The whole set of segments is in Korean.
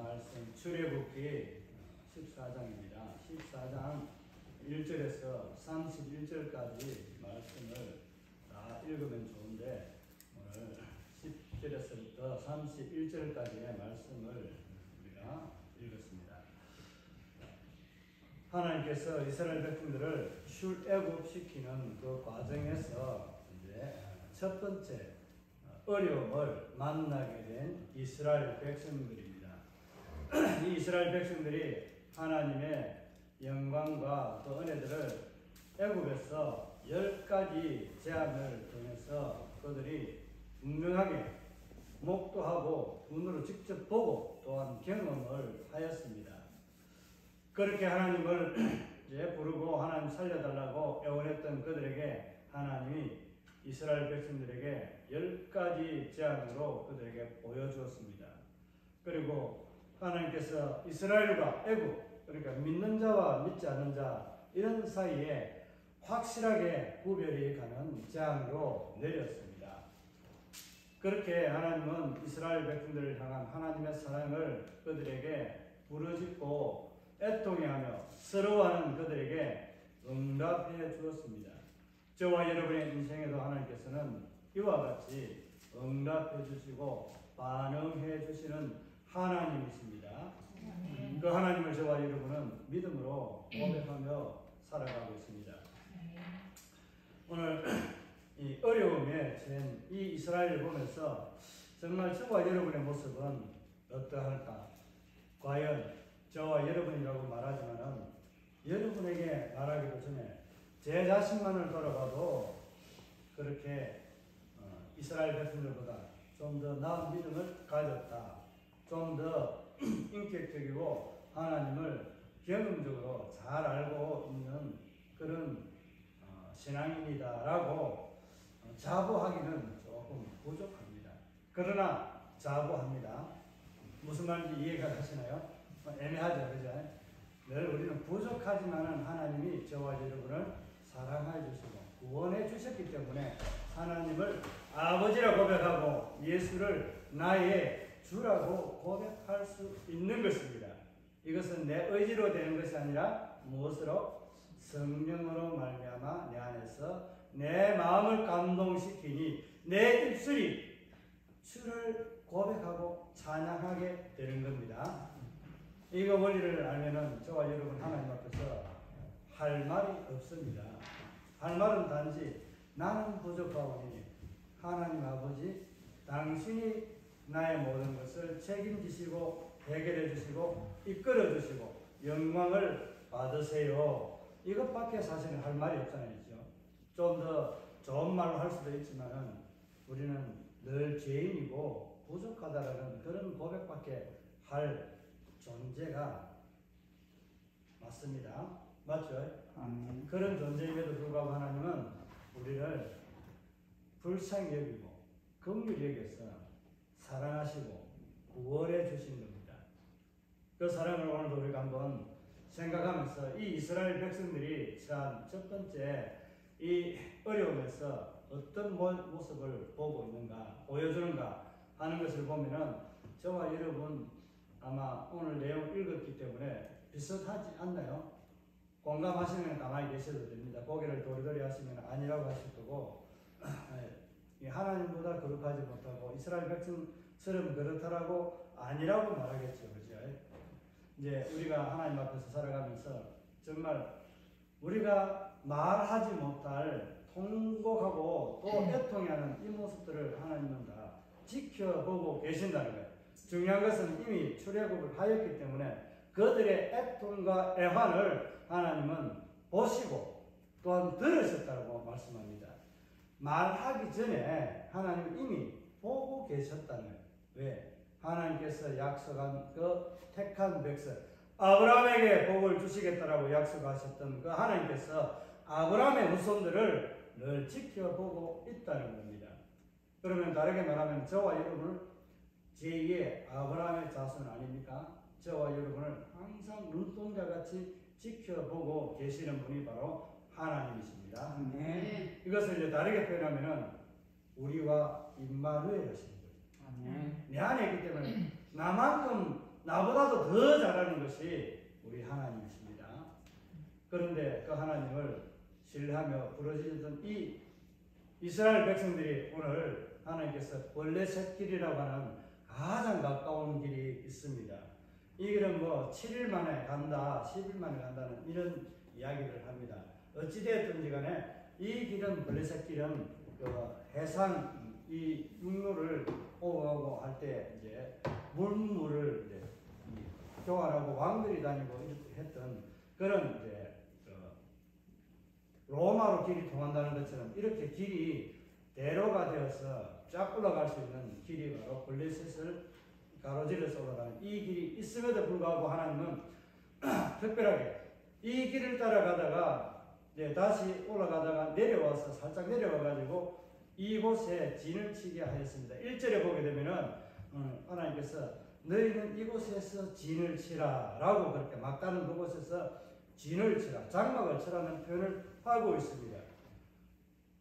말씀 출애굽기 14장입니다. 14장 1절에서 31절까지 말씀을 다 읽으면 좋은데 오늘 10절에서부터 31절까지의 말씀을 우리가 읽었습니다. 하나님께서 이스라엘 백성들을 출애굽시키는 그 과정에서 이제 첫 번째 어려움을 만나게 된 이스라엘 백성들입니다. 이 이스라엘 백성들이 하나님의 영광과 그 은혜들을 애굽에서 10가지 재앙을 통해서 그들이 분명하게 목도하고 눈으로 직접 보고 또한 경험을 하였습니다. 그렇게 하나님을 이제 부르고 하나님 살려달라고 애원했던 그들에게 하나님이 이스라엘 백성들에게 10가지 재앙으로 그들에게 보여주었습니다. 그리고 하나님께서 이스라엘과 애굽, 그러니까 믿는 자와 믿지 않는 자 이런 사이에 확실하게 구별이 가는 재앙으로 내렸습니다. 그렇게 하나님은 이스라엘 백성들을 향한 하나님의 사랑을 그들에게 부르짖고 애통해하며 서러워하는 그들에게 응답해 주었습니다. 저와 여러분의 인생에도 하나님께서는 이와 같이 응답해 주시고 반응해 주시는 하나님이십니다. 그 하나님을 저와 여러분은 믿음으로 고백하며 살아가고 있습니다. 오늘 이 어려움에 처한 이 이스라엘을 보면서 정말 저와 여러분의 모습은 어떠할까? 과연 저와 여러분이라고 말하지만은 여러분에게 말하기도 전에 제 자신만을 돌아봐도 그렇게 이스라엘 백성들보다 좀 더 나은 믿음을 가졌다. 좀 더 인격적이고 하나님을 경험적으로 잘 알고 있는 그런 신앙인이다라고 자부하기는 조금 부족합니다. 그러나 자부합니다. 무슨 말인지 이해가 가시나요? 애매하죠, 그죠? 늘 우리는 부족하지만은 하나님이 저와 여러분을 사랑해 주시고 구원해 주셨기 때문에 하나님을 아버지라 고백하고 예수를 나의 주라고 고백할 수 있는 것입니다. 이것은 내 의지로 되는 것이 아니라 무엇으로? 성령으로 말미암아 내 안에서 내 마음을 감동시키니 내 입술이 주를 고백하고 찬양하게 되는 겁니다. 이거 원리를 알면은 저와 여러분 하나님 앞에서 할 말이 없습니다. 할 말은 단지 나는 부족하오니 하나님 아버지 당신이 나의 모든 것을 책임지시고 해결해 주시고 이끌어 주시고 영광을 받으세요. 이것밖에 사실은 할 말이 없잖아요. 좀 더 좋은 말로 할 수도 있지만은 우리는 늘 죄인이고 부족하다라는 그런 고백밖에 할 존재가 맞습니다. 맞죠? 그런 존재임에도 불구하고 하나님은 우리를 불쌍히 여기고 긍휼히 여겨서 사랑하시고 구원해 주신 겁니다. 그 사랑을 오늘도 우리가 한번 생각하면서 이 이스라엘 백성들이 참 첫 번째 이 어려움에서 어떤 모습을 보고 있는가, 보여주는가 하는 것을 보면은 저와 여러분 아마 오늘 내용 읽었기 때문에 비슷하지 않나요? 공감하시면 가만히 계셔도 됩니다. 고개를 도리도리 하시면 아니라고 하실 거고 하나님보다 거룩하지 못하고 이스라엘 백성처럼 그렇다라고 아니라고 말하겠죠. 그죠? 이제 우리가 하나님 앞에서 살아가면서 정말 우리가 말하지 못할 통곡하고 또 애통해하는 이 모습들을 하나님은 다 지켜보고 계신다는 거예요. 중요한 것은 이미 출애굽을 하였기 때문에 그들의 애통과 애환을 하나님은 보시고 또한 들으셨다고 말씀합니다. 말하기 전에 하나님은 이미 보고 계셨다는 거예요. 왜? 하나님께서 약속한 그 택한 백성 아브라함에게 복을 주시겠다라고 약속하셨던 그 하나님께서 아브라함의 후손들을 늘 지켜보고 있다는 겁니다. 그러면 다르게 말하면 저와 여러분을 제2의 아브라함의 자손 아닙니까? 저와 여러분을 항상 눈동자같이 지켜보고 계시는 분이 바로 하나님이십니다. 이것을 이제 다르게 표현하면은 우리와 임마누엘 하시는 거예요. 내 안에 있기 때문에 나만큼 나보다도 더 잘하는 것이 우리 하나님이십니다. 그런데 그 하나님을 신뢰하며 부르짖었던 이 이스라엘 백성들이 오늘 하나님께서 블레셋길이라고 하는 가장 가까운 길이 있습니다. 이 길은 뭐 7일 만에 간다, 10일 만에 간다는 이런 이야기를 합니다. 어찌되었든지 간에 이 길은 블레셋길은 그 해상 이 육로를 오고 할 때 이제 물물을 이제 교환하고 왕들이 다니고 이렇게 했던 그런 이제 로마로 길이 통한다는 것처럼 이렇게 길이 대로가 되어서 쫙 올라갈 수 있는 길이 바로 블레셋을 가로질러서 올라가는 이 길이 있음에도 불구하고 하나님은 특별하게 이 길을 따라가다가 이제 다시 올라가다가 내려와서 살짝 내려와가지고 이곳에 진을 치게 하였습니다. 1절에 보게 되면은 하나님께서 너희는 이곳에서 진을 치라 라고 그렇게 막다른 그곳에서 진을 치라, 장막을 치라는 표현을 하고 있습니다.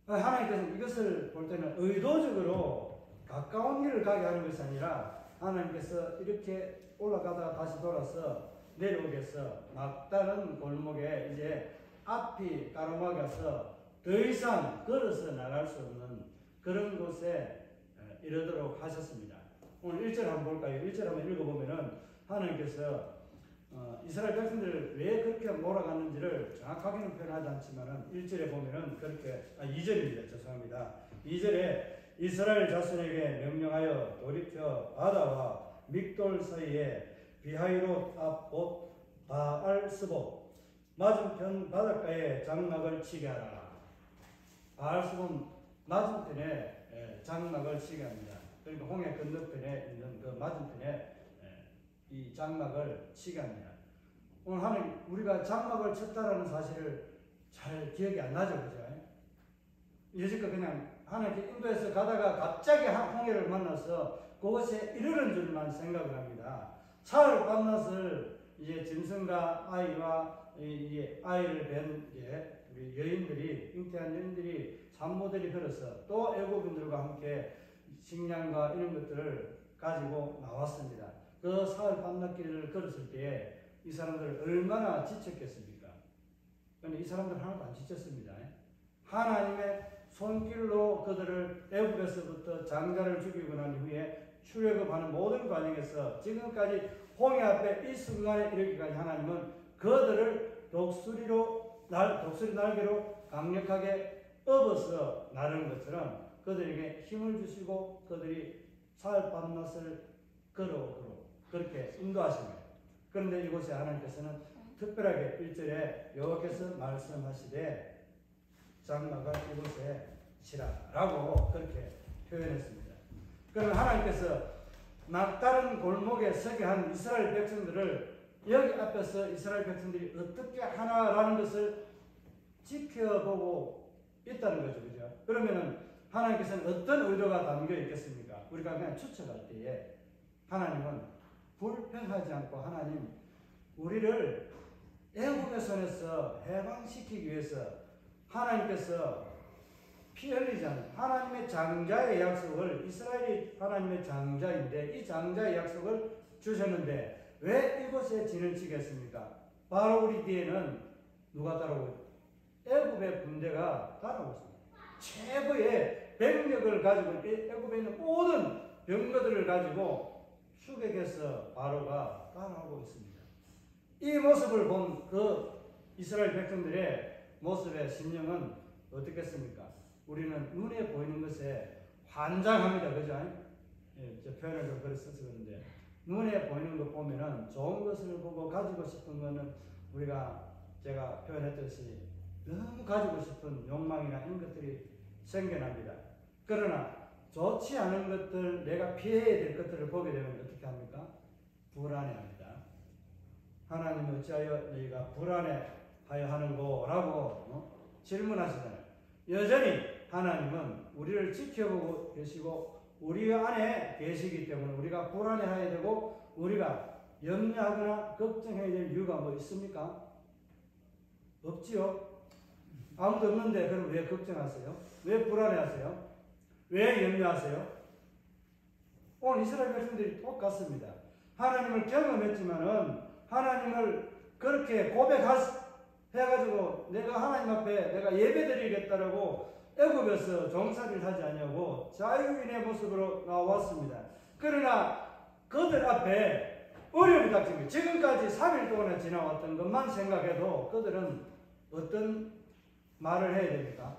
하나님께서는 이것을 볼 때는 의도적으로 가까운 길을 가게 하는 것이 아니라 하나님께서 이렇게 올라가다가 다시 돌아서 내려오게 해서 막다른 골목에 이제 앞이 가로막아서 더 이상 걸어서 나갈 수 없는 그런 곳에 이르도록 하셨습니다. 오늘 1절 한번 볼까요? 1절 한번 읽어보면은 하나님께서 이스라엘 백성들을 왜 그렇게 몰아갔는지를 정확하게는 표현하지 않지만은 1절에 보면은 그렇게 2절입니다. 죄송합니다. 2절에 이스라엘 자손에게 명령하여 돌이켜 바다와 믹돌 사이에 비하이롯 앞 곧 바알스보 맞은편 바닷가에 장막을 치게 하라. 바알스보 맞은편에 장막을 치게 합니다. 그러니까 홍해 건너편에 있는 그 맞은편에 이 장막을 치게 합니다. 오늘 하나님 우리가 장막을 쳤다라는 사실을 잘 기억이 안 나죠, 그죠? 여지껏 그냥 하나님께 인도에서 가다가 갑자기 홍해를 만나서 그곳에 이르는 줄만 생각을 합니다. 사흘 밤낮을 이제 짐승과 아이와 이제 아이를 뵌 이제 우리 여인들이 잉태한 여인들이 산모들이 흘러서 또 애국인들과 함께 식량과 이런 것들을 가지고 나왔습니다. 그 사흘 밤낮길을 걸었을 때에 이 사람들 얼마나 지쳤겠습니까? 그런데 이 사람들 하나도 안 지쳤습니다. 하나님의 손길로 그들을 애국에서부터 장자를 죽이고 난 후에 출애굽하는 모든 과정에서 지금까지 홍해 앞에 이 순간에 이르기까지 하나님은 그들을 독수리 날개로 강력하게 업어서 나르는 것처럼 그들에게 힘을 주시고 그들이 사흘 밤낮을 걸어오도록 그렇게 인도하십니다. 그런데 이곳에 하나님께서는 특별하게 1절에 여호와께서 말씀하시되 장막을 이곳에 치라라고 그렇게 표현했습니다. 그러면 하나님께서 막다른 골목에 서게 한 이스라엘 백성들을 여기 앞에서 이스라엘 백성들이 어떻게 하나라는 것을 지켜보고 있다는 거죠. 그죠? 그러면은 하나님께서는 어떤 의도가 담겨 있겠습니까? 우리가 그냥 추측할 때에 하나님은 불평하지 않고 하나님 우리를 애국의 손에서 해방시키기 위해서 하나님께서 피 흘리지 않는 하나님의 장자의 약속을 이스라엘이 하나님의 장자인데 이 장자의 약속을 주셨는데 왜 이곳에 진을 치겠습니까? 바로 우리 뒤에는 누가 따라오고 애굽의 군대가 따라오고 있습니다. 최고의 병력을 가지고 애굽에 있는 모든 병거들을 가지고 수백에서 바로가 따라오고 있습니다. 이 모습을 본 그 이스라엘 백성들의 모습의 심령은 어떻겠습니까? 우리는 눈에 보이는 것에 환장합니다. 그죠? 예, 저 표현을 좀 그렇게 써서 그런데 눈에 보이는 것 보면은 좋은 것을 보고 가지고 싶은 거는 우리가 제가 표현했듯이 너무 가지고 싶은 욕망이나 이런 것들이 생겨납니다. 그러나 좋지 않은 것들, 내가 피해야 될 것들을 보게 되면 어떻게 합니까? 불안해합니다. 하나님 어찌하여 너희가 불안해하여 하는고? 라고 질문하시잖아요. 여전히 하나님은 우리를 지켜보고 계시고 우리 안에 계시기 때문에 우리가 불안해해야 되고 우리가 염려하거나 걱정해야 될 이유가 뭐 있습니까? 없지요. 아무도 없는데 그럼 왜 걱정하세요? 왜 불안해하세요? 왜 염려하세요? 오늘 이스라엘 백성들이 똑같습니다. 하나님을 경험했지만은 하나님을 그렇게 고백해가지고 내가 하나님 앞에 내가 예배드리겠다라고 애굽에서 종살이를 하지 않냐고 자유인의 모습으로 나왔습니다. 그러나 그들 앞에 어려움이 닥칩니다. 지금까지 3일 동안에 지나왔던 것만 생각해도 그들은 어떤 말을 해야 됩니까?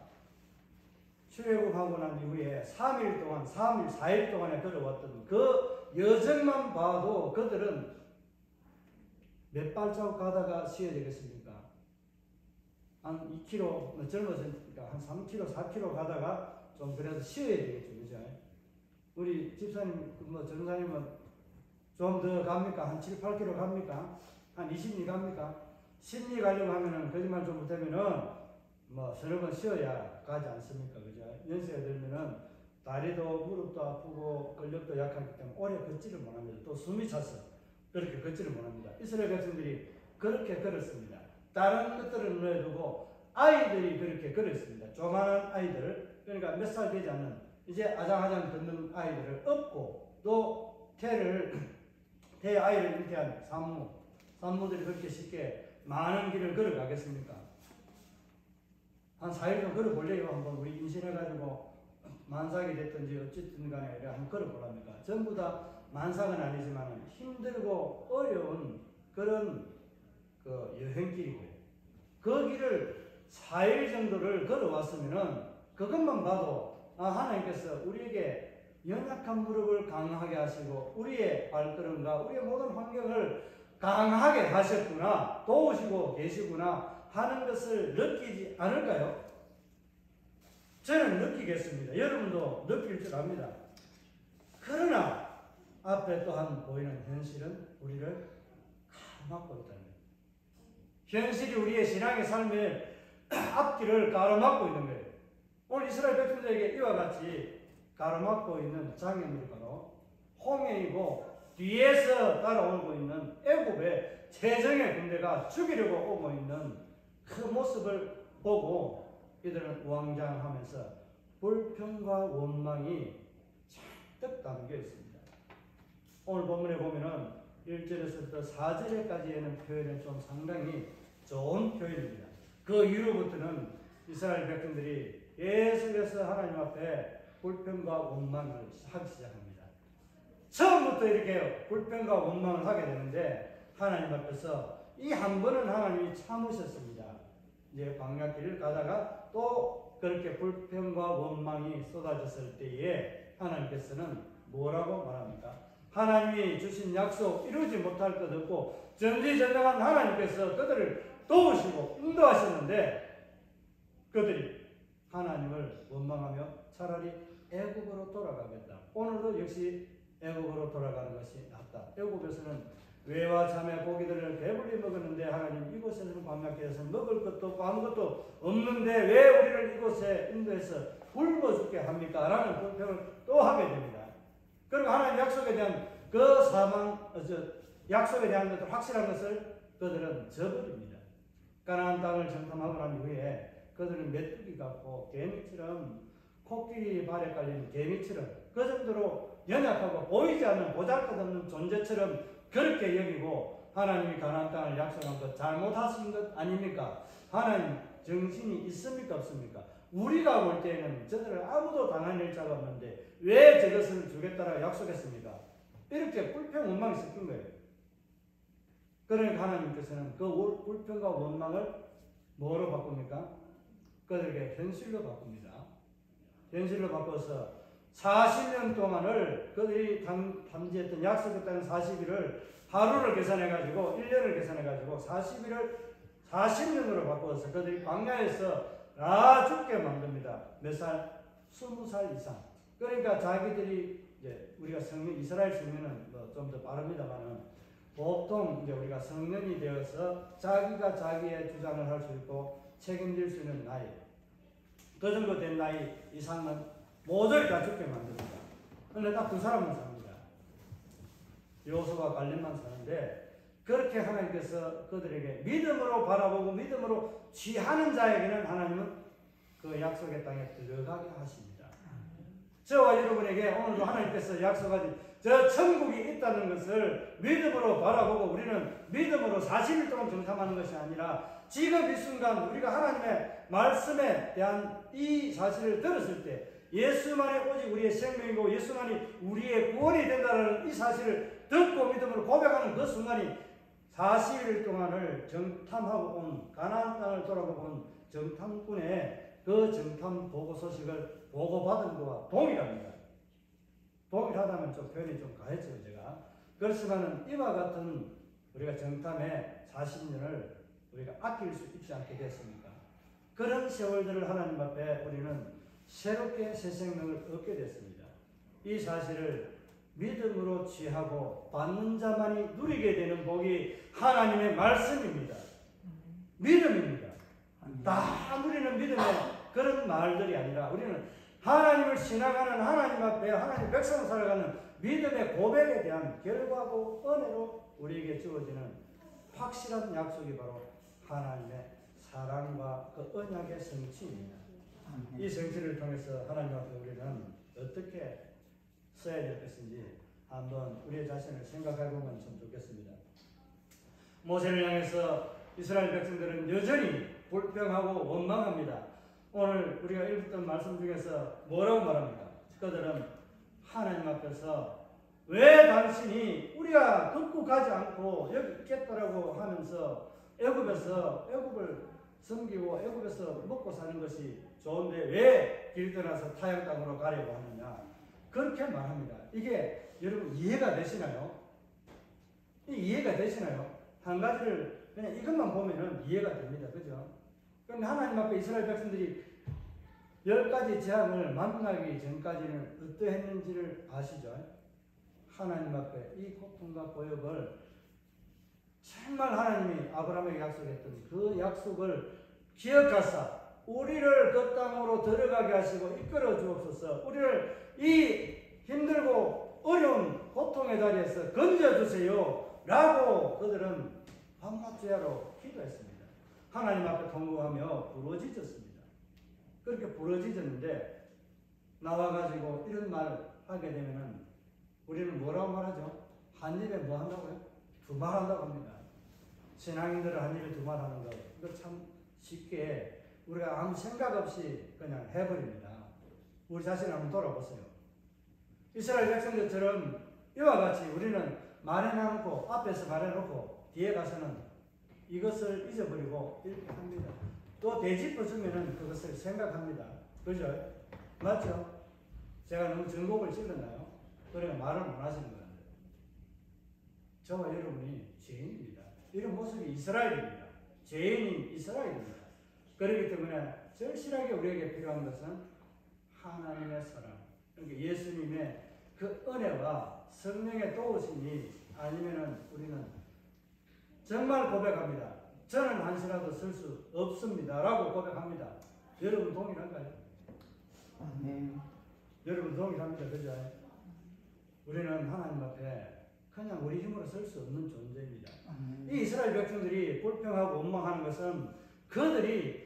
출애굽하고 난 이후에 3일 동안, 3일, 4일 동안에 걸어왔던 그 여정만 봐도 그들은 몇 발자국 가다가 쉬어야 되겠습니까? 한 2km, 젊었으니까 한 3km, 4km 가다가 좀 그래도 쉬어야 되겠죠. 그죠? 우리 집사님, 전사님은 좀 더 갑니까? 한 7, 8km 갑니까? 한 20리 갑니까? 10리 가려고 하면은, 거짓말 좀 못하면은, 서너 번 쉬어야 가지 않습니까? 그죠? 연세가 들면은, 다리도 무릎도 아프고, 근력도 약하기 때문에 오래 걷지를 못합니다. 또 숨이 차서 그렇게 걷지를 못합니다. 이스라엘 백성들이 그렇게 걸었습니다. 다른 것들은 넣어두고, 아이들이 그렇게 걸었습니다. 조그마한 아이들, 그러니까 몇 살 되지 않는, 이제 아장아장 걷는 아이들을 업고, 또 태 아이를 잉태한 산모들이 그렇게 쉽게 많은 길을 걸어가겠습니까? 한 4일 좀 걸어볼래요? 한번 우리 임신해가지고 만삭이 됐든지 어쨌든 간에 한번 걸어보랍니까? 전부 다 만삭은 아니지만 힘들고 어려운 그런 그 여행길이고요. 그 길을 4일 정도를 걸어왔으면은 그것만 봐도 하나님께서 우리에게 연약한 무릎을 강하게 하시고 우리의 발걸음과 우리의 모든 환경을 강하게 하셨구나, 도우시고 계시구나 하는 것을 느끼지 않을까요? 저는 느끼겠습니다. 여러분도 느낄 줄 압니다. 그러나 앞에 또한 보이는 현실은 우리를 가로막고 있다는 거예요. 현실이 우리의 신앙의 삶의 앞길을 가로막고 있는 거예요. 오늘 이스라엘 백성들에게 이와 같이 가로막고 있는 장애물이 바로 홍해이고 뒤에서 따라오고 있는 애굽의 최정예 군대가 죽이려고 오고 있는 그 모습을 보고 이들은 우왕좌왕하면서 불평과 원망이 잔뜩 담겨 있습니다. 오늘 본문에 보면은 1절에서부터 4절까지의 표현은 좀 상당히 좋은 표현입니다. 그 이후부터는 이스라엘 백성들이 계속해서 하나님 앞에 불평과 원망을 하기 시작합니다. 처음부터 이렇게 불평과 원망을 하게 되는데 하나님 앞에서 이 한 번은 하나님이 참으셨습니다. 이제 광야길을 가다가 또 그렇게 불평과 원망이 쏟아졌을 때에 하나님께서는 뭐라고 말합니까? 하나님이 주신 약속 이루지 못할 것 없고 전지전능한 하나님께서 그들을 도우시고 인도하셨는데 그들이 하나님을 원망하며 차라리 애굽으로 돌아가겠다. 오늘도 역시 애굽으로 돌아가는 것이 낫다. 애굽에서는 외와 자매 고기들을 배불리 먹었는데 하나님 이곳에서는 광야길에서 먹을 것도 없고 아무것도 없는데 왜 우리를 이곳에 인도해서 굶어 죽게 합니까? 라는 불평을 또 하게 됩니다. 그리고 하나님 약속에 대한 그 약속에 대한 것들 확실한 것을 그들은 저버립니다. 가나안 땅을 정탐하고 난 이후에 그들은 메뚜기 같고 개미처럼 코끼리 발에 깔린 개미처럼 그 정도로 연약하고 보이지 않는 보잘것없는 존재처럼 그렇게 여기고 하나님이 가나안 땅을 약속한 것 잘못하신 것 아닙니까? 하나님 정신이 있습니까 없습니까? 우리가 볼 때에는 저들을 아무도 당한 일자가 없는데 왜 저것을 주겠다라고 약속했습니까? 이렇게 불평 원망이 섞인 거예요. 그러니까 하나님께서는 그 불평과 원망을 뭐로 바꿉니까? 그들에게 현실로 바꿉니다. 현실로 바꿔서 40년 동안을 그들이 담지했던 약속했다는 40일을 하루를 계산해가지고 1년을 계산해가지고 40년으로 바꿔서 그들이 광야에서 다 죽게 만듭니다. 몇 살? 20살 이상. 그러니까 자기들이 이제 우리가 이스라엘 성년은 좀 더 빠릅니다만은 보통 이제 우리가 성년이 되어서 자기가 자기의 주장을 할 수 있고 책임질 수 있는 나이, 그 정도 된 나이 이상은 모조리 다 죽게 만듭니다. 그런데 딱 두 사람만 삽니다. 여호수아와 갈렙만 사는데 그렇게 하나님께서 그들에게 믿음으로 바라보고 믿음으로 취하는 자에게는 하나님은 그 약속의 땅에 들어가게 하십니다. 저와 여러분에게 오늘도 하나님께서 약속하신 저 천국이 있다는 것을 믿음으로 바라보고 우리는 믿음으로 40일 동안 정탐하는 것이 아니라 지금 이 순간 우리가 하나님의 말씀에 대한 이 사실을 들었을 때 예수만이 오직 우리의 생명이고 예수만이 우리의 구원이 된다는 이 사실을 듣고 믿음으로 고백하는 그 순간이 40일 동안을 정탐하고 온 가나안 땅을 돌아보고 온 정탐꾼의 그 정탐 보고 소식을 보고받은 것과 동일합니다. 동일하다면 좀 표현이 좀 가했죠, 제가. 그렇지만은 이와 같은 우리가 정탐의 40년을 우리가 아낄 수 있지 않게 됐습니까? 그런 세월들을 하나님 앞에 우리는 새롭게 새 생명을 얻게 됐습니다. 이 사실을 믿음으로 취하고 받는 자만이 누리게 되는 복이 하나님의 말씀입니다. 믿음입니다. 다 누리는 믿음의 그런 말들이 아니라 우리는 하나님을 신앙하는 하나님 앞에 하나님 백성 살아가는 믿음의 고백에 대한 결과고 은혜로 우리에게 주어지는 확실한 약속이 바로 하나님의 사랑과 그 언약의 성취입니다. 이 성취를 통해서 하나님 앞에 우리는 어떻게 써야 될 것인지 한번 우리 자신을 생각해 보면 참 좋겠습니다. 모세를 향해서 이스라엘 백성들은 여전히 불평하고 원망합니다. 오늘 우리가 읽었던 말씀 중에서 뭐라고 말합니까? 그들은 하나님 앞에서 왜 당신이 우리가 극복하지 않고 여기 있겠다라고 하면서 애굽을 섬기고 애굽에서 먹고 사는 것이 좋은데 왜 길 떠나서 타양 땅으로 가려고 하느냐? 그렇게 말합니다. 이게 여러분 이해가 되시나요? 이해가 되시나요? 한 가지를 그냥 이것만 보면은 이해가 됩니다. 그죠? 그런데 하나님 앞에 이스라엘 백성들이 10가지 재앙을 만나기 전까지는 어떠했는지를 아시죠? 하나님 앞에 이 고통과 고역을 정말 하나님이 아브라함에게 약속했던 그 약속을 기억하사 우리를 그 땅으로 들어가게 하시고 이끌어 주옵소서. 우리를 이 힘들고 어려운 고통의 자리에서 건져주세요 라고 그들은 밤낮주야로 기도했습니다. 하나님 앞에 통곡하며 부르짖었습니다. 그렇게 부르짖었는데 나와가지고 이런 말 하게 되면은 우리는 뭐라고 말하죠? 한 입에 뭐 한다고요? 두 말 한다고 합니다. 신앙인들은 한 입에 두 말 하는 거 이거 참 쉽게 우리가 아무 생각 없이 그냥 해버립니다. 우리 자신을 한번 돌아보세요. 이스라엘 백성들처럼 이와 같이 우리는 말해놓고 앞에서 말해놓고 뒤에 가서는 이것을 잊어버리고 이렇게 합니다. 또 되짚어주면은 그것을 생각합니다. 그죠? 맞죠? 제가 너무 전곡을 찔렀나요? 그러니까 말을 못 하시는 거예요. 저와 여러분이 죄인입니다. 이런 모습이 이스라엘입니다. 죄인인 이스라엘입니다. 그렇기 때문에 절실하게 우리에게 필요한 것은 하나님의 사랑, 그러니까 예수님의 그 은혜와 성령의 도우심이 아니면은 우리는 정말 고백합니다. 저는 한시라도 쓸 수 없습니다 라고 고백합니다. 여러분 동일한가요? 네. 여러분 동일합니다. 그죠? 우리는 하나님 앞에 그냥 우리 힘으로 쓸 수 없는 존재입니다. 이 이스라엘 백성들이 불평하고 원망하는 것은 그들이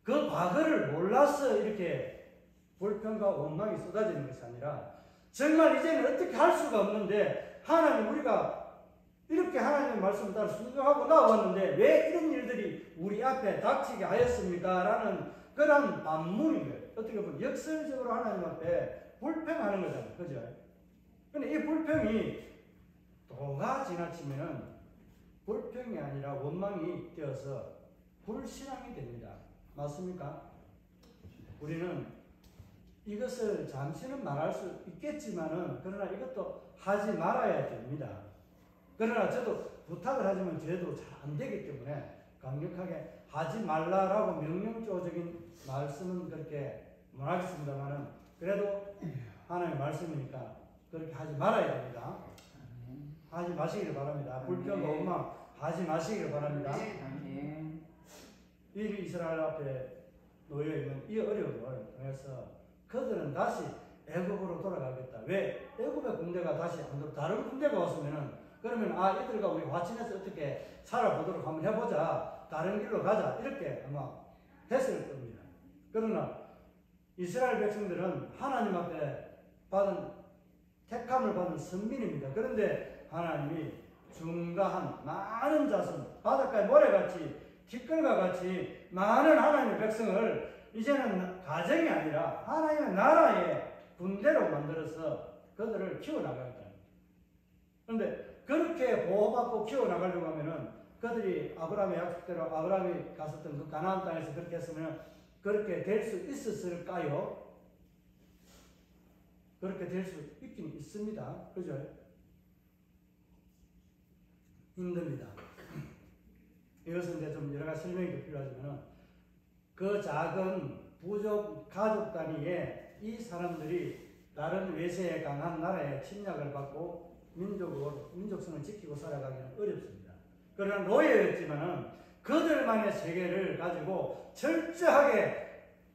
그 과거를 몰라서 이렇게 불평과 원망이 쏟아지는 것이 아니라 정말 이제는 어떻게 할 수가 없는데 하나님 우리가 이렇게 하나님의 말씀을 따라 순종하고 나왔는데 왜 이런 일들이 우리 앞에 닥치게 하였습니까? 라는 그런 반문인 거예요. 어떻게 보면 역설적으로 하나님 앞에 불평하는 거잖아요. 그죠? 근데 이 불평이 도가 지나치면 불평이 아니라 원망이 되어서 불신앙이 됩니다. 맞습니까? 우리는 이것을 잠시는 말할 수 있겠지만은 그러나 이것도 하지 말아야 됩니다. 그러나 저도 부탁을 하지만 저도 잘 안 되기 때문에 강력하게 하지 말라라고 명령적인 말씀은 그렇게 못 하겠습니다만은 그래도 하나님의 말씀이니까 그렇게 하지 말아야 됩니다. 하지 마시기를 바랍니다. 불평과 원망 하지 마시기를 바랍니다. 이 이스라엘 앞에 놓여있는 이 어려움을 통해서 그들은 다시 애굽으로 돌아가겠다. 왜? 애굽의 군대가 다시 안 들어 다른 군대가 왔으면은 그러면 이들과 우리 화친해서 어떻게 살아보도록 한번 해보자. 다른 길로 가자. 이렇게 아마 했을 겁니다. 그러나 이스라엘 백성들은 하나님 앞에 택함을 받은 선민입니다. 그런데 하나님이 중가한 많은 자손, 바닷가의 모래같이 티끌과 같이 많은 하나님의 백성을 이제는 가정이 아니라 하나님의 나라의 군대로 만들어서 그들을 키워나가겠다. 그런데 그렇게 보호받고 키워나가려고 하면은 그들이 아브라함의 약속대로 아브라함이 갔었던 그 가나안 땅에서 그렇게 했으면 그렇게 될 수 있었을까요? 그렇게 될 수 있긴 있습니다. 그죠? 힘듭니다. 이것은 이제 좀 여러 가지 설명이 필요하지만 그 작은 부족 가족 단위의 이 사람들이 다른 외세에 강한 나라의 침략을 받고 민족성을 지키고 살아가기는 어렵습니다. 그러나 노예였지만은 그들만의 세계를 가지고 철저하게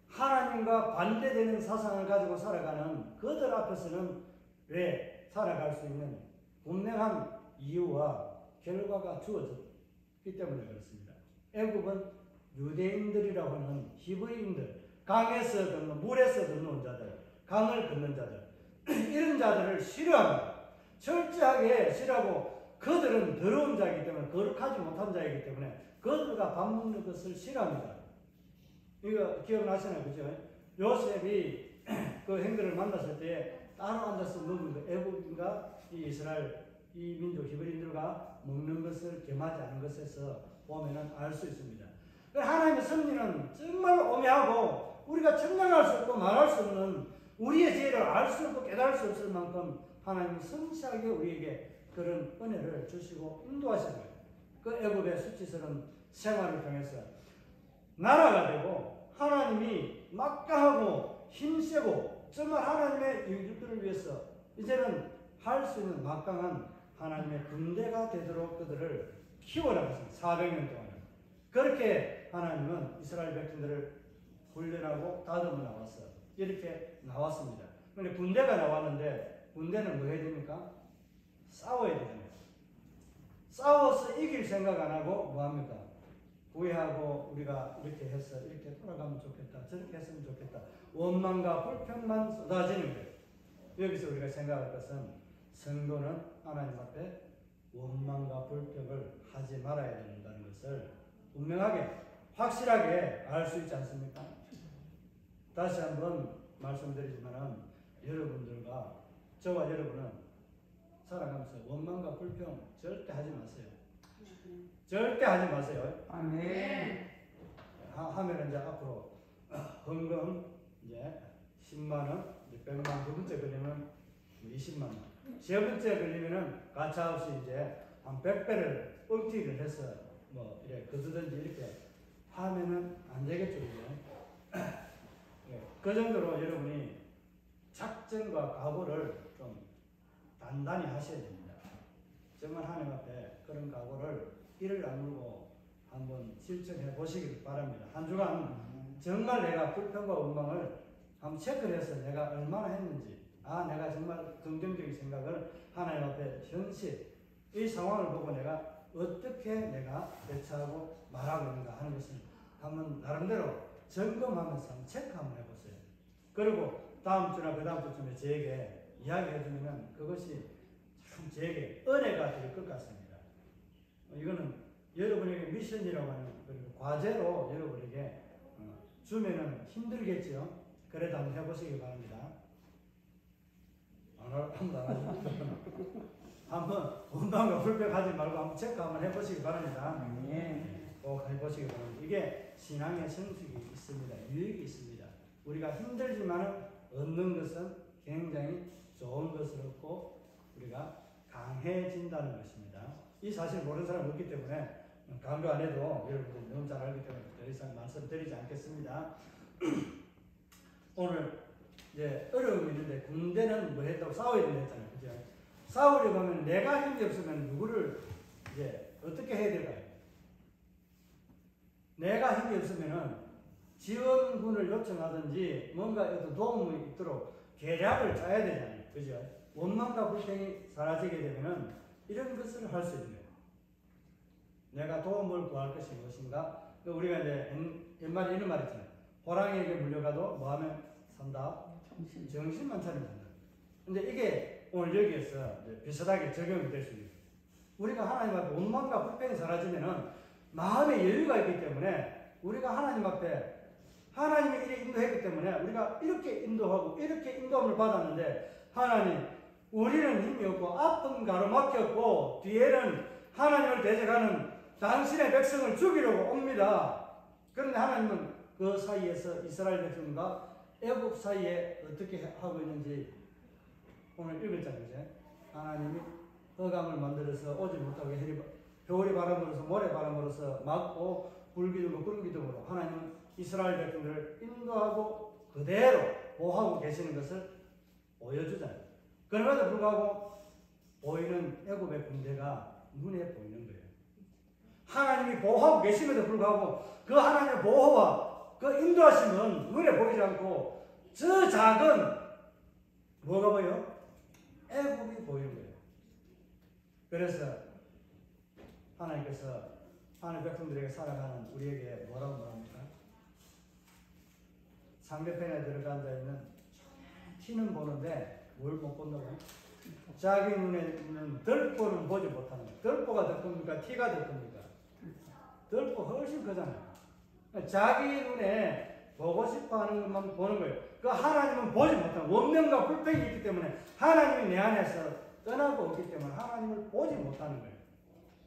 하나님과 반대되는 사상을 가지고 살아가는 그들 앞에서는 왜 살아갈 수 있는 분명한 이유와 결과가 주어졌기 때문에 그렇습니다. 애굽은 유대인들이라고 하는 히브리인들, 강에서 걷는, 물에서 걷는 자들, 강을 걷는 자들, 이런 자들을 싫어합니다. 철저하게 싫어하고 그들은 더러운 자이기 때문에 거룩하지 못한 자이기 때문에 그들과 밥 먹는 것을 싫어합니다. 이거 기억나시나요? 그죠? 요셉이 그 형들을 만났을 때 따로 앉아서 먹는 거, 애굽인가 이 이스라엘 이 민족 히브리인들과 먹는 것을 겸하지 않은 것에서 보면은 알 수 있습니다. 하나님의 섭리는 정말 오묘하고 우리가 측량할 수 없고 말할 수 없는 우리의 죄를 알 수 없고 깨달을 수 없을 만큼 하나님은 성실하게 우리에게 그런 은혜를 주시고 인도하시는 거예요. 그 애굽의 수치스러운 생활을 통해서 나라가 되고 하나님이 막강하고 힘세고 정말 하나님의 일들을 위해서 이제는 할 수 있는 막강한 하나님의 군대가 되도록 그들을 키워나갔습니다. 400년 동안. 그렇게 하나님은 이스라엘 백성들을 훈련하고 다듬어 나왔어. 이렇게 나왔습니다. 그런데 군대가 나왔는데 군대는 뭐 해야 됩니까? 싸워야 되잖아요. 싸워서 이길 생각 안 하고 뭐 합니까? 후회하고 우리가 이렇게 해서 이렇게 돌아가면 좋겠다. 저렇게 했으면 좋겠다. 원망과 불평만 쏟아지는 거예요. 여기서 우리가 생각할 것은 성도는 하나님 앞에 원망과 불평을 하지 말아야 된다는 것을 분명하게 확실하게 알 수 있지 않습니까? 다시 한번 말씀드리지만 여러분들과 저와 여러분은 살아가면서 원망과 불평 절대 하지 마세요. 절대 하지 마세요. 아멘. 하면 이제 앞으로 헌금 이제 10만 원, 100만 원, 두 번째 걸리면 20만 원. 세 번째 걸리면은 가차없이 이제 한 100배를 뻥튀기를 해서 뭐 이렇게 거두든지 이렇게 하면은 안 되겠죠. 그 정도로 여러분이 작전과 각오를 좀 단단히 하셔야 됩니다. 정말 하나님 앞에 그런 각오를 이를 악물고 한번 실천해 보시길 바랍니다. 한 주간 정말 내가 불평과 원망을 한번 체크를 해서 내가 얼마나 했는지, 내가 정말 긍정적인 생각을 하나님 앞에 현실, 이 상황을 보고 내가 어떻게 내가 대처하고 말하고 있는가 하는 것을 한번 나름대로 점검하면서 한번 체크 한번 해보세요. 그리고 다음 주나 그 다음 주쯤에 저에게 이야기해 주면 그것이 참 저에게 은혜가 될 것 같습니다. 이거는 여러분에게 미션이라고 하는 과제로 여러분에게 주면은 힘들겠죠. 그래도 한번 해보시기 바랍니다. 한번 안 하시죠? 한번 원망과 불평하지 말고 한번 체크 한번 해보시기 바랍니다. 꼭 해보시기 바랍니다. 이게 신앙의 성숙이 있습니다. 유익이 있습니다. 우리가 힘들지만 얻는 것은 굉장히 좋은 것을 얻고 우리가 강해진다는 것입니다. 이 사실 모르는 사람이 없기 때문에 강조 안 해도 여러분들이 너무 잘 알기 때문에 더 이상 말씀드리지 않겠습니다. 오늘 이제 어려움이 있는데 군대는 뭐 했다고 싸워야 된다 했잖아요. 그죠? 싸우려고 하면 내가 힘이 없으면 누구를 이제 어떻게 해야 될까요? 내가 힘이 없으면은 지원군을 요청하든지 뭔가 어떤 도움이 있도록 계략을 짜야 되잖아요. 그죠? 원망과 불평이 사라지게 되면은 이런 것을 할 수 있는 거예요. 내가 도움을 구할 것이 무엇인가? 우리가 이제 옛말에 이런 말 있잖아요. 호랑이에게 물려가도 뭐 하면 산다? 정신만 차리면 산다. 근데 이게 오늘 여기에서 이제 비슷하게 적용이 될 수 있어요. 우리가 하나님 앞에 원망과 불평이 사라지면은 마음의 여유가 있기 때문에 우리가 하나님 앞에 하나님이 이렇게 인도했기 때문에 우리가 이렇게 인도하고 이렇게 인도함을 받았는데 하나님 우리는 힘이 없고 아픈 가로막혔고 뒤에는 하나님을 대적하는 당신의 백성을 죽이려고 옵니다. 그런데 하나님은 그 사이에서 이스라엘 백성과 애굽 사이에 어떻게 하고 있는지 오늘 읽었잖아요. 하나님이 흑암을 만들어서 오지 못하게 겨울이 바람으로서 모래바람으로서 막고 불기둥과 구름기둥으로 하나님은 이스라엘 백성들을 인도하고 그대로 보호하고 계시는 것을 보여주잖아요. 그럼에도 불구하고 보이는 애굽의 군대가 눈에 보이는 거예요. 하나님이 보호하고 계심에도 불구하고 그 하나님의 보호와 그 인도하심은 눈에 보이지 않고 저 작은 뭐가 보여? 애굽이 보이는 거예요. 그래서 하나님께서 하나님 백성들에게 살아가는 우리에게 뭐라고 말합니까? 상대편에 들어가 앉아있는 티는 보는데 뭘 못 본다고요? 자기 눈에 있는 덜보는 보지 못하는 거예요. 덜보가 더 큽니까? 티가 더 큽니까? 덜보 훨씬 크잖아요. 자기 눈에 보고 싶어 하는 것만 보는 거예요. 그 하나님은 보지 못하는 원명과 불평이 있기 때문에 하나님이 내 안에서 떠나고 없기 때문에 하나님을 보지 못하는 거예요.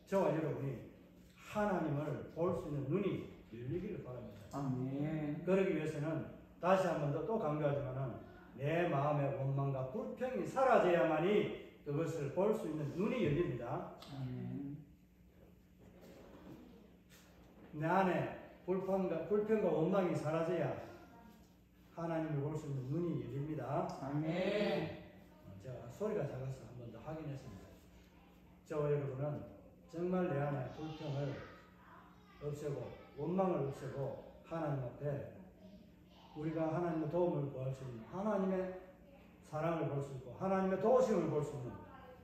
저와 여러분이 하나님을 볼 수 있는 눈이 열리기를 바랍니다. 아멘. 그러기 위해서는 다시 한 번 더 또 강조하지만은 내 마음의 원망과 불평이 사라져야만이 그것을 볼 수 있는 눈이 열립니다. 아멘. 내 안에 불평과 원망이 사라져야 하나님을 볼 수 있는 눈이 열립니다. 아멘. 제가 소리가 작아서 한 번 더 확인했습니다. 저와 여러분은 정말 내 안에 불평을 없애고 원망을 없애고 하나님 앞에 우리가 하나님의 도움을 구할 수 있는 하나님의 사랑을 볼 수 있고 하나님의 도우심을 볼 수 있는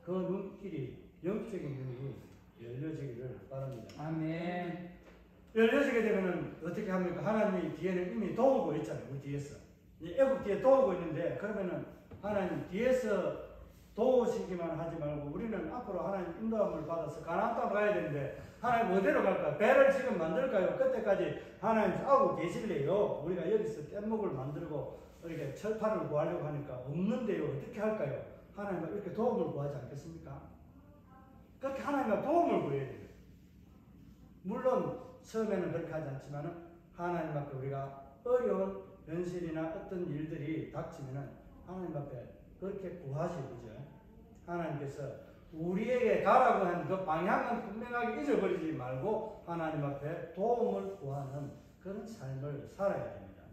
그 눈길이 영적인 눈이 열려지기를 바랍니다. 아멘. 열려지게 되면은 어떻게 합니까? 하나님이 뒤에는 이미 도우고 있잖아요. 우리 뒤에서. 애굽 뒤에 도우고 있는데 그러면은 하나님 뒤에서 도우시기만 하지 말고 우리는 앞으로 하나님 인도함을 받아서 가나안 땅 가야 되는데 하나님 어디로 갈까? 배를 지금 만들까요? 그때까지 하나님 싸우고 계실래요? 우리가 여기서 뗏목을 만들고 이렇게 철판을 구하려고 하니까 없는데요. 어떻게 할까요? 하나님과 이렇게 도움을 구하지 않겠습니까? 그렇게 하나님과 도움을 구해야 돼요. 물론 처음에는 그렇게 하지 않지만은 하나님 앞에 우리가 어려운 현실이나 어떤 일들이 닥치면은 하나님 앞에 그렇게 구하시죠. 하나님께서 우리에게 가라고 한 그 방향은 분명하게 잊어버리지 말고 하나님 앞에 도움을 구하는 그런 삶을 살아야 됩니다.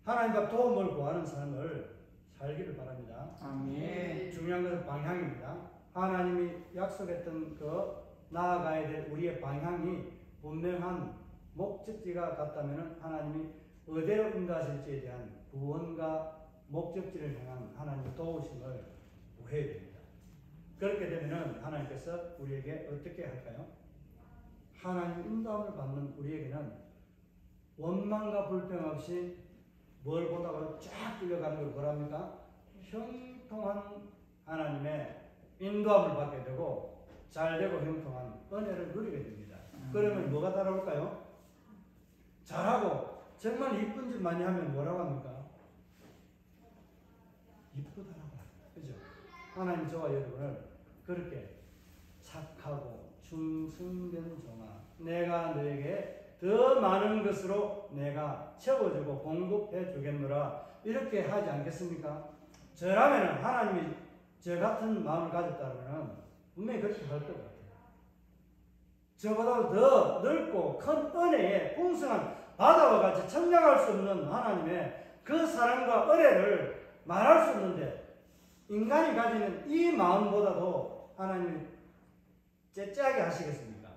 하나님 앞에 도움을 구하는 삶을 살기를 바랍니다. 아멘. 중요한 것은 방향입니다. 하나님이 약속했던 그 나아가야 될 우리의 방향이 분명한 목적지가 같다면 하나님이 어디로 인도하실지에 대한 구원과 목적지를 향한 하나님의 도우심을 구해야 됩니다. 그렇게 되면 하나님께서 우리에게 어떻게 할까요? 하나님 인도함을 받는 우리에게는 원망과 불평 없이 뭘 보다가 쫙 끌려가는 걸 뭐랍니까? 형통한 하나님의 인도함을 받게 되고 잘되고 형통한 은혜를 누리게 됩니다. 그러면 뭐가 따라올까요? 잘하고 정말 이쁜 짓 많이 하면 뭐라고 합니까? 이쁘다라고 합니다. 그죠? 하나님 저와 여러분을 그렇게 착하고 충성된 종아 내가 너에게 더 많은 것으로 내가 채워주고 공급해 주겠노라 이렇게 하지 않겠습니까? 저라면 하나님이 저 같은 마음을 가졌다면 분명히 그렇게 할 것 같아요. 저보다 더 넓고 큰 은혜에 풍성한 바다와 같이 청량할 수 없는 하나님의 그 사랑과 은혜를 말할 수 없는데 인간이 가지는 이 마음보다도 하나님이 째째하게 하시겠습니까?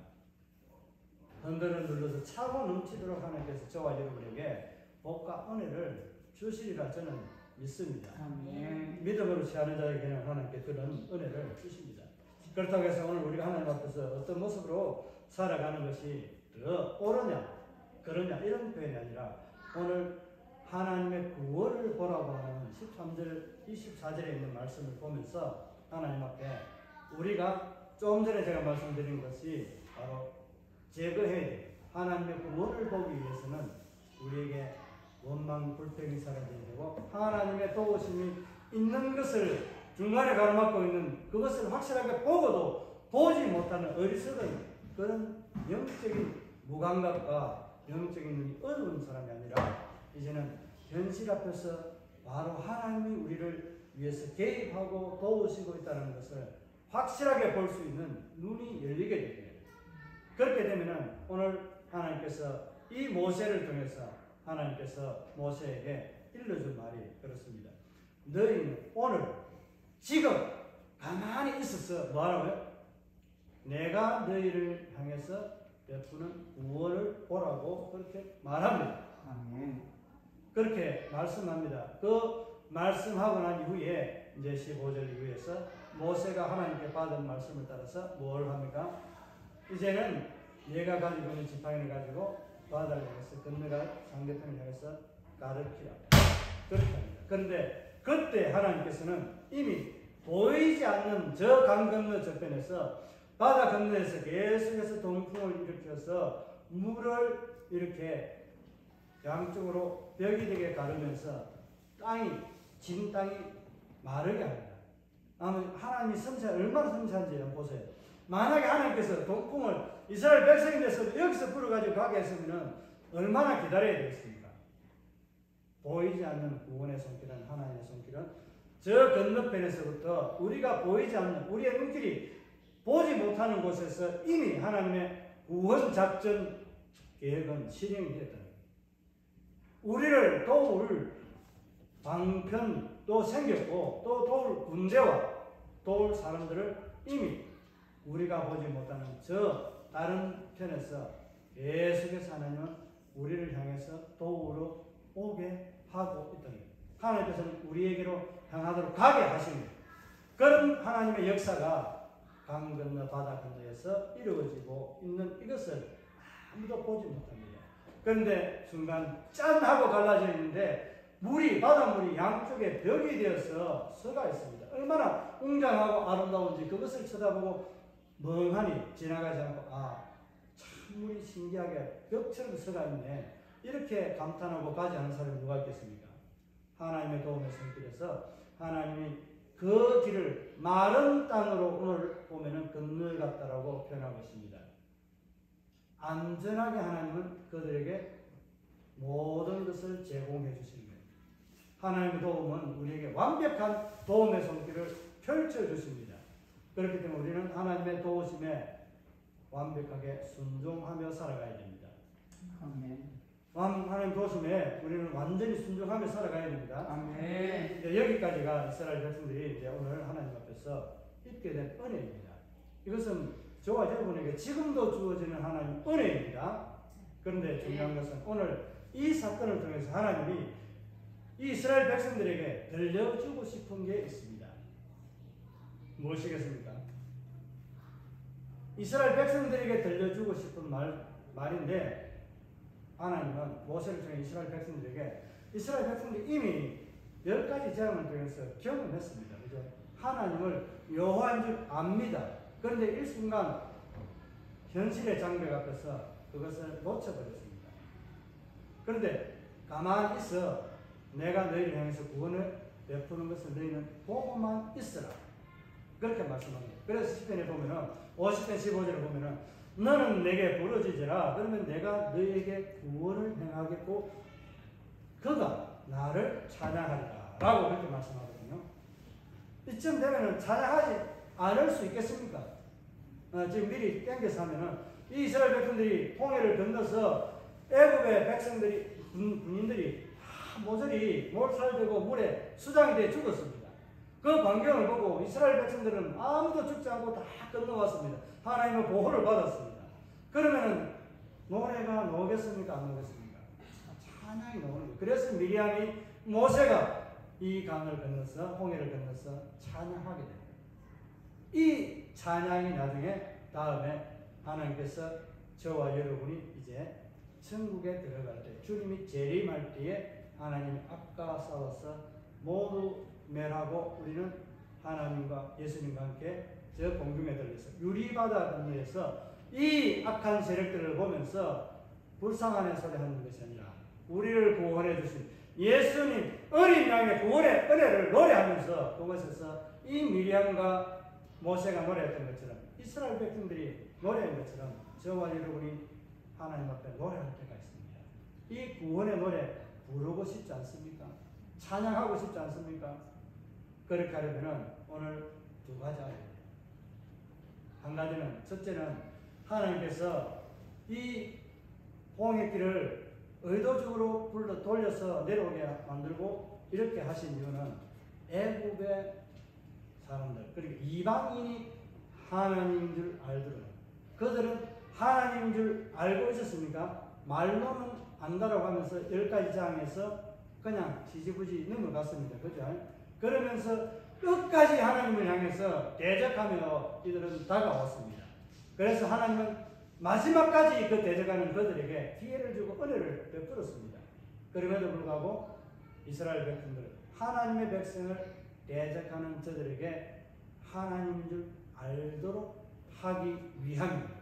흔들을 눌러서 차고 넘치도록 하나님께서 저와 여러분에게 복과 은혜를 주시리라 저는 믿습니다. 아멘. 믿음으로 취하는 자에게는 하나님께 그런 은혜를 주십니다. 그렇다고 해서 오늘 우리가 하나님 앞에서 어떤 모습으로 살아가는 것이 더 옳으냐 그러냐 이런 표현이 아니라 오늘 하나님의 구원을 보라고 하는 13절, 24절에 있는 말씀을 보면서 하나님 앞에 우리가 좀 전에 제가 말씀드린 것이 바로 제거해야 돼요. 하나님의 구원을 보기 위해서는 우리에게 원망 불평이 사라져야 되고 하나님의 도우심이 있는 것을 중간에 가로막고 있는 그것을 확실하게 보고도 보지 못하는 어리석은 그런 영적인 무감각과 영적인 눈이 어두운 사람이 아니라 이제는 현실 앞에서 바로 하나님이 우리를 위해서 개입하고 도우시고 있다는 것을 확실하게 볼 수 있는 눈이 열리게 됩니다. 그렇게 되면은 오늘 하나님께서 이 모세를 통해서 하나님께서 모세에게 일러준 말이 그렇습니다. 너희는 오늘 지금 가만히 있어서 뭐하라고요? 내가 너희를 향해서 베푸는 구원을 보라고 그렇게 말합니다. 아멘. 그렇게 말씀합니다. 그 말씀하고 난 이후에 이제 15절 이후에서 모세가 하나님께 받은 말씀을 따라서 뭘 합니까? 이제는 내가 가지고 있는 지팡이를 가지고 바다를 향해서 건너갈 상대편을 향해서 가르치라. 그렇게 합니다. 그런데 그때 하나님께서는 이미 보이지 않는 저 강 건너 저편에서 바다 건너에서 계속해서 동풍을 일으켜서 물을 이렇게 양쪽으로 벽이 되게 가르면서 진 땅이 마르게 합니다. 하나님이 얼마나 섬세한지 보세요. 만약에 하나님께서 동풍을 이스라엘 백성인데서 여기서 불어가지고 가게 했으면 얼마나 기다려야 되겠습니까? 보이지 않는 구원의 손길은 하나님의 손길은 저 건너편에서부터 우리가 보이지 않는 우리의 눈길이 보지 못하는 곳에서 이미 하나님의 구원 작전 계획은 실행이 되었다. 우리를 도울 방편도 생겼고 또 도울 군대와 도울 사람들을 이미 우리가 보지 못하는 저 다른 편에서 계속해서 하나님은 우리를 향해서 도우러 오게 하고 있다는 거예요. 하나님께서는 우리에게로 향하도록 가게 하십니다. 그런 하나님의 역사가 강 건너 바다 건너에서 이루어지고 있는 이것을 아무도 보지 못합니다. 그런데 순간 짠 하고 갈라져 있는데 바닷물이 양쪽에 벽이 되어서 서가 있습니다. 얼마나 웅장하고 아름다운지 그것을 쳐다보고 멍하니 지나가지 않고 참물이 신기하게 벽처럼 서가 있네. 이렇게 감탄하고 가지 않은 사람이 누가 있겠습니까? 하나님의 도움의 손길에서 하나님이 그 길을 마른 땅으로 오늘 보면은 건너갔다라고 표현하고 있습니다. 안전하게 하나님은 그들에게 모든 것을 제공해 주시는 거예요. 하나님의 도움은 우리에게 완벽한 도움의 손길을 펼쳐 주십니다. 그렇기 때문에 우리는 하나님의 도우심에 완벽하게 순종하며 살아가야 됩니다. 아멘. 하나님 도우심에 우리는 완전히 순종하며 살아가야 됩니다. 아멘. 여기까지가 이스라엘 백성들이 이제 오늘 하나님 앞에서 입게 된 은혜입니다. 이것은 저와 여러분에게 지금도 주어지는 하나님 은혜입니다. 그런데 중요한 것은 오늘 이 사건을 통해서 하나님이 이 이스라엘 백성들에게 들려주고 싶은 게 있습니다. 무엇이겠습니까? 이스라엘 백성들에게 들려주고 싶은 말인데 하나님은 모세를 통해 이스라엘 백성들이 이미 10가지 재앙을 통해서 경험했습니다. 그죠? 하나님을 여호와인 줄 압니다. 그런데 일순간 현실의 장벽 앞에서 그것을 놓쳐버렸습니다. 그런데 가만히 있어. 내가 너희를 향해서 구원을 베푸는 것을 너희는 보고만 있으라. 그렇게 말씀합니다. 그래서 시편에 보면은 50편 15절에 보면은 너는 내게 부르짖으라. 그러면 내가 너희에게 구원을 행하겠고 그가 나를 찬양하리라 라고 그렇게 말씀하거든요. 이쯤 되면은 찬양하지 않을 수 있겠습니까? 지금 미리 땡겨서 하면은 이 이스라엘 백성들이 홍해를 건너서 애굽의 백성들이 군인들이 모조리 몰살되고 물에 수장이 되어 죽었습니다. 그 광경을 보고 이스라엘 백성들은 아무도 죽지 않고 다 건너왔습니다. 하나님의 보호를 받았습니다. 그러면은 노래가 나오겠습니까? 안 나오겠습니까? 찬양이 나오는 거예요. 그래서 미리암이 모세가 이 강을 건너서 홍해를 건너서 찬양하게 됩니다. 이 찬양이 나중에 다음에 하나님께서 저와 여러분이 이제 천국에 들어갈 때 주님이 재림할 때에 하나님 앞과 싸워서 모두 멸하고 우리는 하나님과 예수님과 함께 저 공중에 들려서 유리바다 건너에서 이 악한 세력들을 보면서 불쌍한 소리 하는 것이 아니라 우리를 구원해 주신 예수님 어린 양의 구원의 은혜를 노래하면서 그곳에서 이 미리암과 모세가 노래했던 것처럼 이스라엘 백성들이 노래한 것처럼 저와 여러분이 하나님 앞에 노래할 때가 있습니다. 이 구원의 노래 부르고 싶지 않습니까? 찬양하고 싶지 않습니까? 그렇게 하려면 오늘 두 가지 알아야 돼요. 한 가지는 첫째는 하나님께서 이 홍해길을 의도적으로 불러 돌려서 내려오게 만들고 이렇게 하신 이유는 애국의 사람들 그리고 이방인이 하나님인 줄 알더라도 그들은 하나님인 줄 알고 있었습니까? 말로는 안다라고 하면서 10가지 장에서 그냥 지지부지 넘어갔습니다. 그죠? 그러면서 끝까지 하나님을 향해서 대적하며 이들은 다가왔습니다. 그래서 하나님은 마지막까지 그 대적하는 그들에게 기회를 주고 은혜를 베풀었습니다. 그럼에도 불구하고 이스라엘 백성들, 하나님의 백성을 대적하는 저들에게 하나님인 줄 알도록 하기 위함입니다.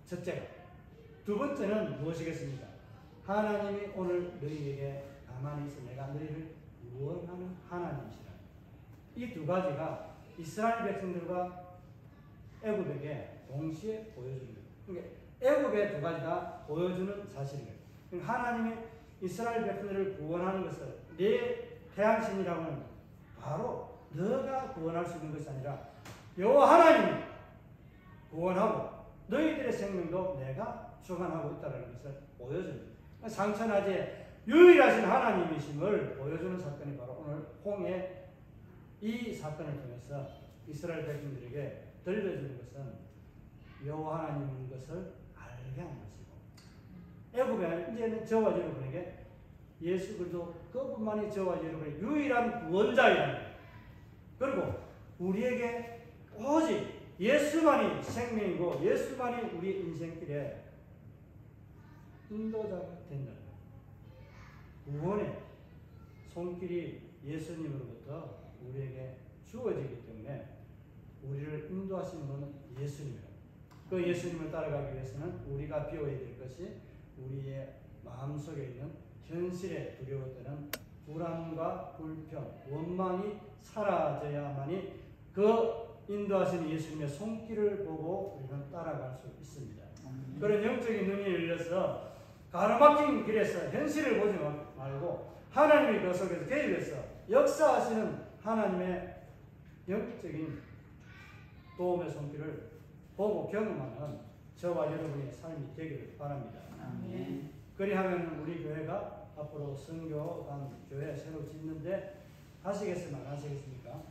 첫째가. 두 번째는 무엇이겠습니까? 하나님이 오늘 너희에게 가만히 있어 내가 너희를 구원하는 하나님이시라. 이 두 가지가 이스라엘 백성들과 애굽에게 동시에 보여주는 거예요. 그러니까 애굽의 두 가지가 보여주는 사실이에요. 그러니까 하나님이 이스라엘 백성들을 구원하는 것을 내 태양신이라고는 바로 너가 구원할 수 있는 것이 아니라 여호와 하나님이 구원하고 너희들의 생명도 내가 주관하고 있다는 것을 보여줍니다. 상천하제 유일하신 하나님이심을 보여주는 사건이 바로 오늘 홍해 이 사건을 통해서 이스라엘 백성들에게 들려주는 것은 여호와 하나님인 것을 알게 하는 것이고 애굽에 이제는 저와 여러분에게 예수 그리스도 그분만이 저와 여러분의 유일한 구원자이라는 거예요. 그리고 우리에게 오직 예수만이 생명이고 예수만이 우리 인생길에 인도자가 된다는 거예요. 구원의 손길이 예수님으로부터 우리에게 주어지기 때문에 우리를 인도하시는 분은 예수님이에요. 그 예수님을 따라가기 위해서는 우리가 비워야 될 것이 우리의 마음속에 있는 현실에 두려웠다는 불안과 불평, 원망이 사라져야만이 그 인도하시는 예수님의 손길을 보고 우리는 따라갈 수 있습니다. 그런 영적인 눈이 열려서 가로막힌 길에서 현실을 보지 말고 하나님이 그 속에서 개입해서 역사하시는 하나님의 영적인 도움의 손길을 보고 경험하는 저와 여러분의 삶이 되기를 바랍니다. 아멘. 그리하면 우리 교회가 앞으로 선교단 교회 새로 짓는데 하시겠으면 안 하시겠습니까?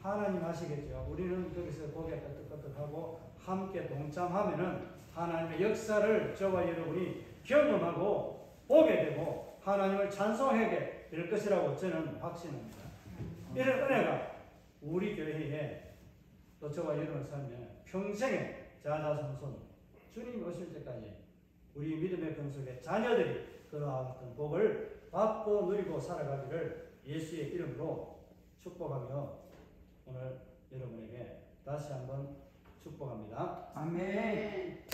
하나님 하시겠죠. 우리는 거기서 고개 끄덕끄덕하고 함께 동참하면은 하나님의 역사를 저와 여러분이 경험하고 보게 되고 하나님을 찬송하게 될 것이라고 저는 확신합니다. 이런 은혜가 우리 교회에 또 저와 여러분 삶에 평생에 자자손손 주님 오실 때까지 우리 믿음의 근속의 자녀들이 그러한 어떤 복을 받고 누리고 살아가기를 예수의 이름으로 축복하며 오늘 여러분에게 다시 한번 축복합니다. 아멘.